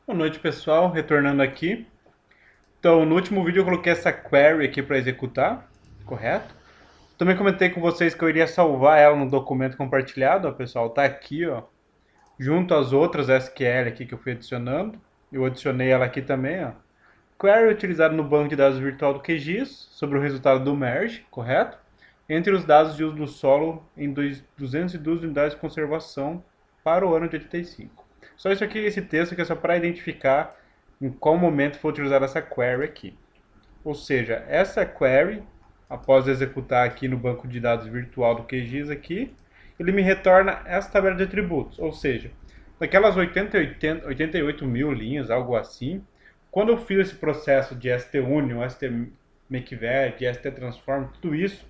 Boa noite, pessoal, retornando aqui. Então, no último vídeo eu coloquei essa query aqui para executar, correto? Também comentei com vocês que eu iria salvar ela no documento compartilhado, ó, pessoal, tá aqui, ó, junto às outras SQL aqui que eu fui adicionando. Eu adicionei ela aqui também, ó. Query utilizada no banco de dados virtual do QGIS sobre o resultado do merge, correto? Entre os dados de uso do solo em 202 unidades de conservação para o ano de 85. Só isso aqui, esse texto aqui é só para identificar em qual momento for utilizar essa query aqui. Ou seja, essa query, após executar aqui no banco de dados virtual do QGIS aqui, ele me retorna essa tabela de atributos. Ou seja, daquelas 88 mil linhas, algo assim, quando eu fiz esse processo de STUnion, STMakeVet, STTransform, tudo isso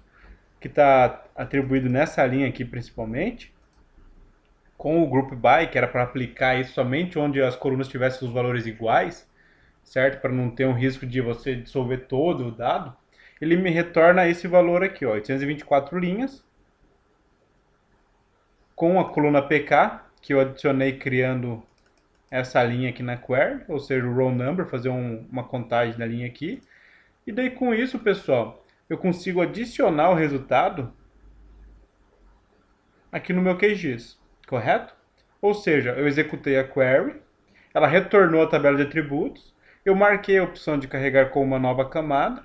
que está atribuído nessa linha aqui principalmente, com o group by, que era para aplicar isso somente onde as colunas tivessem os valores iguais, certo? Para não ter um risco de você dissolver todo o dado, ele me retorna esse valor aqui, ó, 824 linhas, com a coluna PK, que eu adicionei criando essa linha aqui na query, ou seja, o row number, fazer uma contagem da linha aqui. E daí com isso, pessoal, eu consigo adicionar o resultado aqui no meu QGIS, correto? Ou seja, eu executei a query, ela retornou a tabela de atributos, eu marquei a opção de carregar com uma nova camada,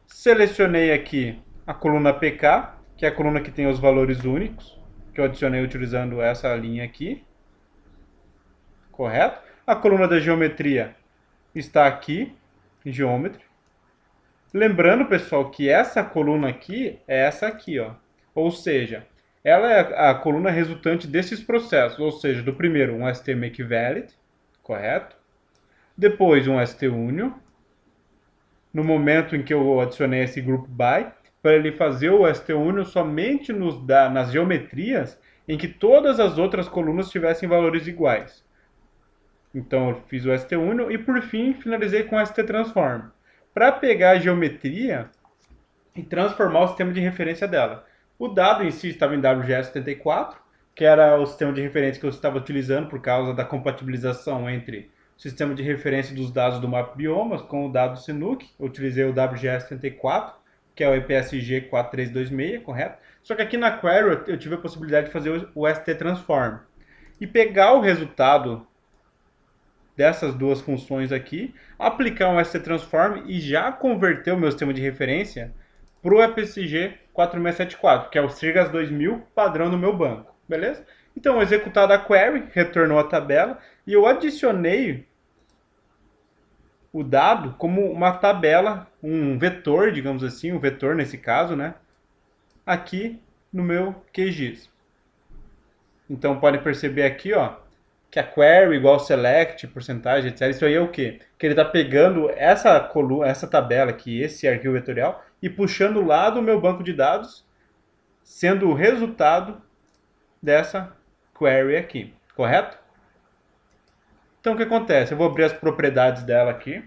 selecionei aqui a coluna PK, que é a coluna que tem os valores únicos, que eu adicionei utilizando essa linha aqui, correto? A coluna da geometria está aqui, geometry. Lembrando, pessoal, que essa coluna aqui é essa aqui, ó. Ou seja, ela é a coluna resultante desses processos, ou seja, do primeiro um STMakeValid, correto? Depois um STUnion, no momento em que eu adicionei esse group by, para ele fazer o STUnion somente nas geometrias em que todas as outras colunas tivessem valores iguais. Então eu fiz o STUnion e por fim finalizei com o STTransform, para pegar a geometria e transformar o sistema de referência dela. O dado em si estava em WGS74, que era o sistema de referência que eu estava utilizando por causa da compatibilização entre o sistema de referência dos dados do mapa biomas com o dado Sinuc. Eu utilizei o WGS74, que é o EPSG 4326, correto? Só que aqui na query eu tive a possibilidade de fazer o ST-transform e pegar o resultado dessas duas funções aqui, aplicar um ST-transform e já converter o meu sistema de referência para o EPSG 4674, que é o Sirgas 2000 padrão do meu banco, beleza? Então, executada a query, retornou a tabela e eu adicionei o dado como uma tabela, um vetor, digamos assim, um vetor nesse caso, né? Aqui no meu QGIS. Então, pode perceber aqui, ó, que a query igual select, porcentagem, etc. Isso aí é o quê? Que ele está pegando essa coluna, essa tabela aqui, esse arquivo vetorial, e puxando lá do meu banco de dados, sendo o resultado dessa query aqui, correto? Então o que acontece? Eu vou abrir as propriedades dela aqui.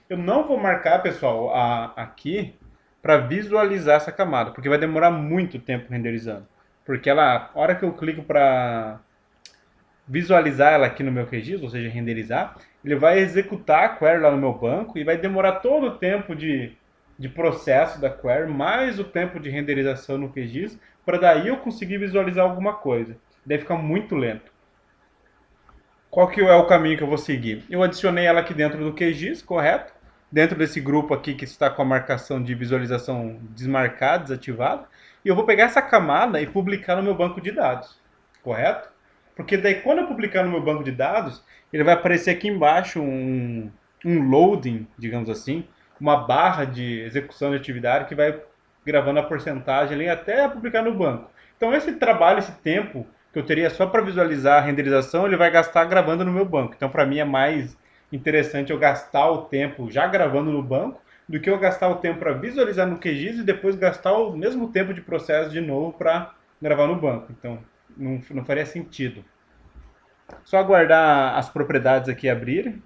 Eu não vou marcar, pessoal, aqui para visualizar essa camada, porque vai demorar muito tempo renderizando. Porque ela, a hora que eu clico para visualizar ela aqui no meu QGIS, ou seja, renderizar, ele vai executar a query lá no meu banco e vai demorar todo o tempo de processo da query, mais o tempo de renderização no QGIS, para daí eu conseguir visualizar alguma coisa. Daí fica muito lento. Qual que é o caminho que eu vou seguir? Eu adicionei ela aqui dentro do QGIS, correto? Dentro desse grupo aqui que está com a marcação de visualização desmarcada, desativada. E eu vou pegar essa camada e publicar no meu banco de dados, correto? Porque daí quando eu publicar no meu banco de dados, ele vai aparecer aqui embaixo um loading, digamos assim, uma barra de execução de atividade que vai gravando a porcentagem ali até publicar no banco. Então esse trabalho, esse tempo que eu teria só para visualizar a renderização, ele vai gastar gravando no meu banco. Então para mim é mais interessante eu gastar o tempo já gravando no banco do que eu gastar o tempo para visualizar no QGIS e depois gastar o mesmo tempo de processo de novo para gravar no banco. Então não faria sentido. Só aguardar as propriedades aqui abrirem.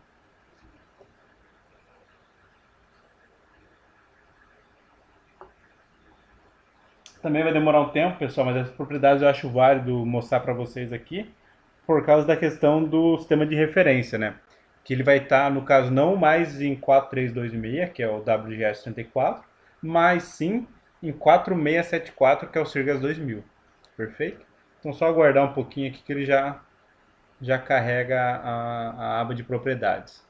Também vai demorar um tempo, pessoal, mas as propriedades eu acho válido mostrar para vocês aqui. por causa da questão do sistema de referência, né? Que ele vai estar, no caso, não mais em 4326, que é o WGS34, mas sim em 4674, que é o Sirgas 2000. Perfeito? Então só aguardar um pouquinho aqui que ele já carrega a aba de propriedades.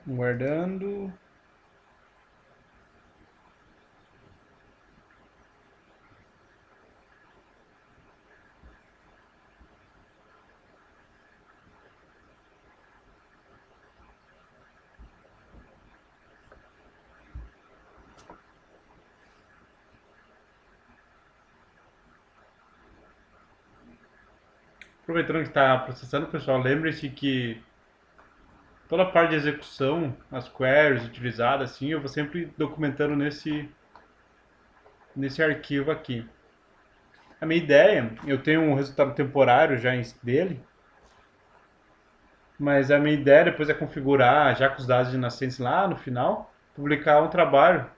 Guardando. Aproveitando que está processando, pessoal, lembre-se que toda a parte de execução, as queries utilizadas, assim, eu vou sempre documentando nesse arquivo aqui. A minha ideia, eu tenho um resultado temporário já dele, mas a minha ideia depois é configurar, já com os dados de nascença lá no final, publicar um trabalho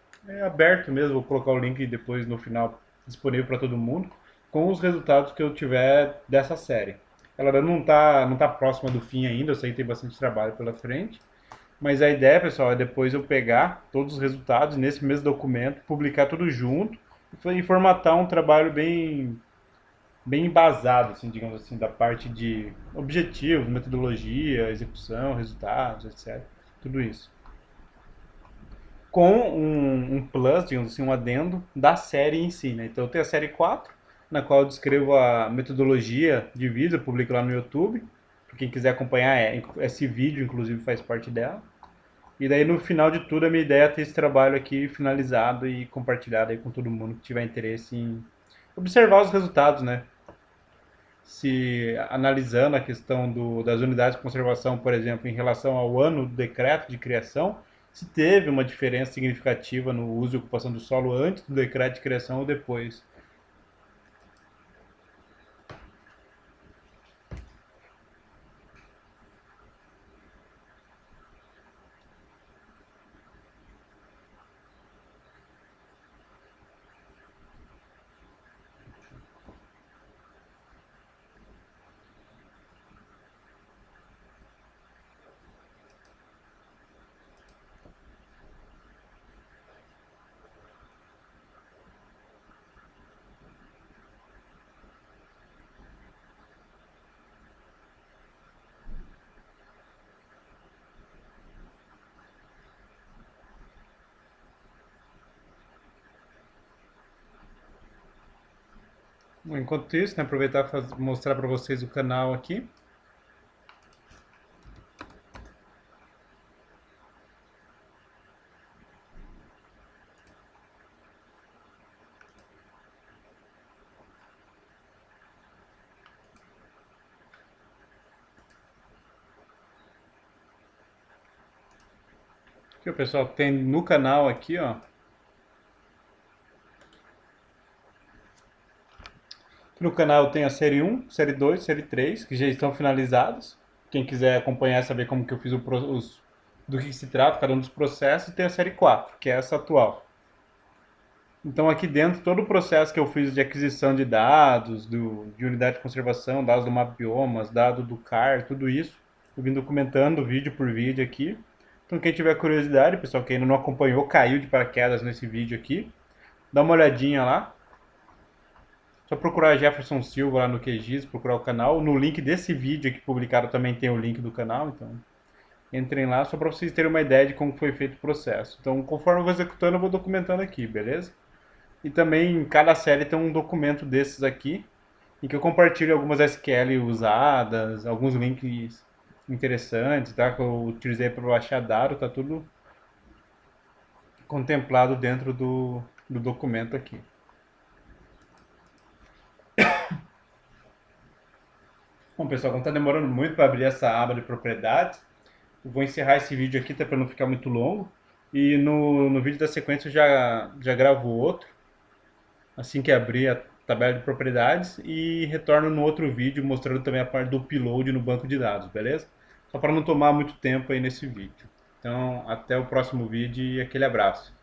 aberto mesmo, vou colocar o link depois no final disponível para todo mundo, com os resultados que eu tiver dessa série. Ela não tá próxima do fim ainda, eu sei que tem bastante trabalho pela frente, mas a ideia, pessoal, é depois eu pegar todos os resultados nesse mesmo documento, publicar tudo junto e formatar um trabalho bem embasado, assim, digamos assim, da parte de objetivos, metodologia, execução, resultados, etc. Tudo isso. Com um plus, digamos assim, um adendo da série em si, né? Então eu tenho a série 4, na qual eu descrevo a metodologia de vídeo, eu publico lá no YouTube. Para quem quiser acompanhar, esse vídeo, inclusive, faz parte dela. E daí, no final de tudo, a minha ideia é ter esse trabalho aqui finalizado e compartilhado aí com todo mundo que tiver interesse em observar os resultados, né? Se analisando a questão das unidades de conservação, por exemplo, em relação ao ano do decreto de criação, se teve uma diferença significativa no uso e ocupação do solo antes do decreto de criação ou depois. Bom, enquanto isso, né, aproveitar para mostrar para vocês o canal aqui. Aqui o pessoal tem no canal aqui, ó. No canal tem a série 1, série 2, série 3, que já estão finalizados. Quem quiser acompanhar, saber como que eu fiz do que se trata, cada um dos processos. E tem a série 4, que é essa atual. Então aqui dentro, todo o processo que eu fiz de aquisição de dados, de unidade de conservação, dados do mapa biomas, dado do CAR, tudo isso, eu vim documentando vídeo por vídeo aqui. Então quem tiver curiosidade, pessoal que ainda não acompanhou, caiu de paraquedas nesse vídeo aqui, dá uma olhadinha lá. Só procurar Jefferson Silva lá no QGIS, procurar o canal. No link desse vídeo aqui publicado também tem o link do canal, então entrem lá só para vocês terem uma ideia de como foi feito o processo. Então, conforme eu vou executando, eu vou documentando aqui, beleza? E também em cada série tem um documento desses aqui, em que eu compartilho algumas SQL usadas, alguns links interessantes, tá? Que eu utilizei para baixar dado, tá tudo contemplado dentro do documento aqui. Bom, pessoal, como está demorando muito para abrir essa aba de propriedades, eu vou encerrar esse vídeo aqui, tá, para não ficar muito longo. E no vídeo da sequência eu já gravo outro, assim que abrir a tabela de propriedades, e retorno no outro vídeo mostrando também a parte do upload no banco de dados, beleza? Só para não tomar muito tempo aí nesse vídeo. Então, até o próximo vídeo e aquele abraço.